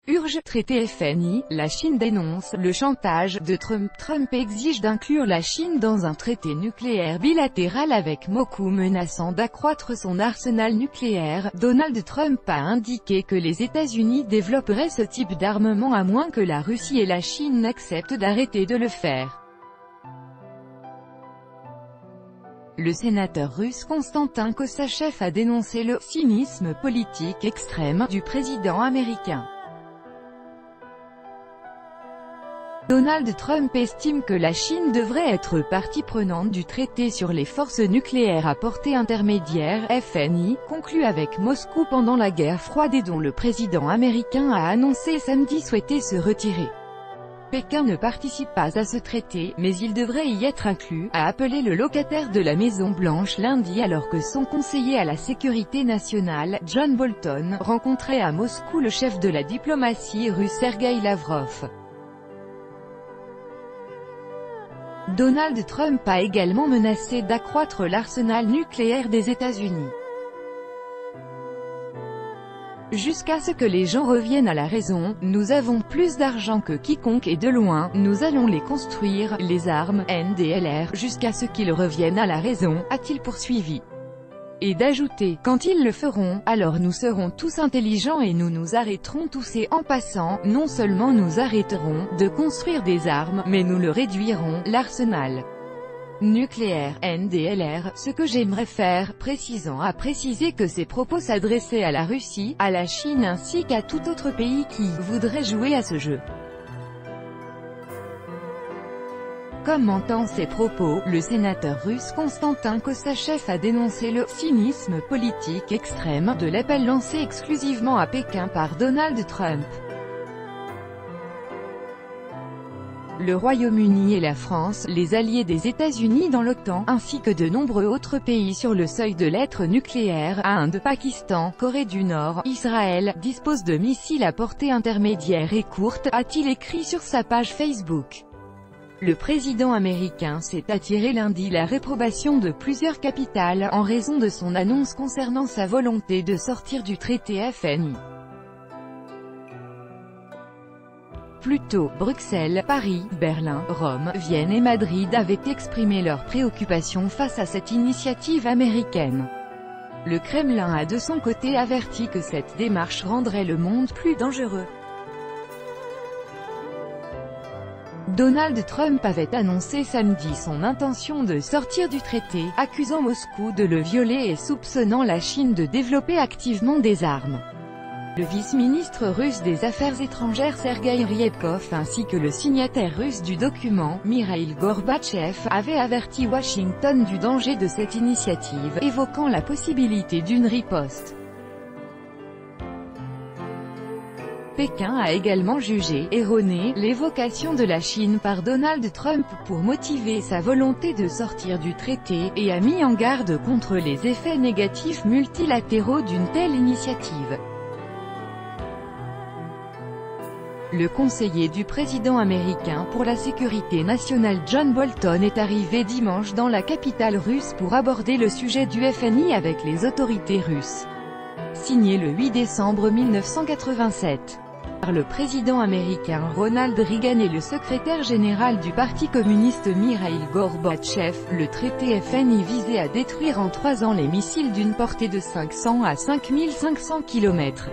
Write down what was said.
Urge traité FNI, la Chine dénonce le chantage de Trump. Trump exige d'inclure la Chine dans un traité nucléaire bilatéral avec Moscou menaçant d'accroître son arsenal nucléaire. Donald Trump a indiqué que les États-Unis développeraient ce type d'armement à moins que la Russie et la Chine n'acceptent d'arrêter de le faire. Le sénateur russe Konstantin Kosachev a dénoncé le « cynisme politique extrême » du président américain. Donald Trump estime que la Chine devrait être partie prenante du traité sur les forces nucléaires à portée intermédiaire, FNI, conclu avec Moscou pendant la guerre froide et dont le président américain a annoncé samedi souhaiter se retirer. Pékin ne participe pas à ce traité, mais il devrait y être inclus, a appelé le locataire de la Maison-Blanche lundi alors que son conseiller à la sécurité nationale, John Bolton, rencontrait à Moscou le chef de la diplomatie russe Sergueï Lavrov. Donald Trump a également menacé d'accroître l'arsenal nucléaire des États-Unis. Jusqu'à ce que les gens reviennent à la raison, nous avons plus d'argent que quiconque et de loin, nous allons les construire, les armes, NDLR, jusqu'à ce qu'ils reviennent à la raison, a-t-il poursuivi. Et d'ajouter, quand ils le feront, alors nous serons tous intelligents et nous nous arrêterons tous et en passant, non seulement nous arrêterons de construire des armes, mais nous le réduirons, l'arsenal nucléaire, NDLR, ce que j'aimerais faire, a précisé que ces propos s'adressaient à la Russie, à la Chine ainsi qu'à tout autre pays qui voudrait jouer à ce jeu. Commentant ces propos, le sénateur russe Konstantin Kosachev a dénoncé le « cynisme politique extrême » de l'appel lancé exclusivement à Pékin par Donald Trump. Le Royaume-Uni et la France, les alliés des États-Unis dans l'OTAN, ainsi que de nombreux autres pays sur le seuil de l'être nucléaire, Inde, Pakistan, Corée du Nord, Israël, disposent de missiles à portée intermédiaire et courte, a-t-il écrit sur sa page Facebook. Le président américain s'est attiré lundi la réprobation de plusieurs capitales, en raison de son annonce concernant sa volonté de sortir du traité FNI. Plus tôt, Bruxelles, Paris, Berlin, Rome, Vienne et Madrid avaient exprimé leurs préoccupations face à cette initiative américaine. Le Kremlin a de son côté averti que cette démarche rendrait le monde plus dangereux. Donald Trump avait annoncé samedi son intention de sortir du traité, accusant Moscou de le violer et soupçonnant la Chine de développer activement des armes. Le vice-ministre russe des Affaires étrangères Sergueï Ryabkov ainsi que le signataire russe du document, Mikhail Gorbatchev, avaient averti Washington du danger de cette initiative, évoquant la possibilité d'une riposte. Pékin a également jugé erronée l'évocation de la Chine par Donald Trump pour motiver sa volonté de sortir du traité, et a mis en garde contre les effets négatifs multilatéraux d'une telle initiative. Le conseiller du président américain pour la sécurité nationale John Bolton est arrivé dimanche dans la capitale russe pour aborder le sujet du FNI avec les autorités russes. Signé le 8 décembre 1987 par le président américain Ronald Reagan et le secrétaire général du Parti communiste Mikhail Gorbatchev, le traité FNI visait à détruire en 3 ans les missiles d'une portée de 500 à 5500 km.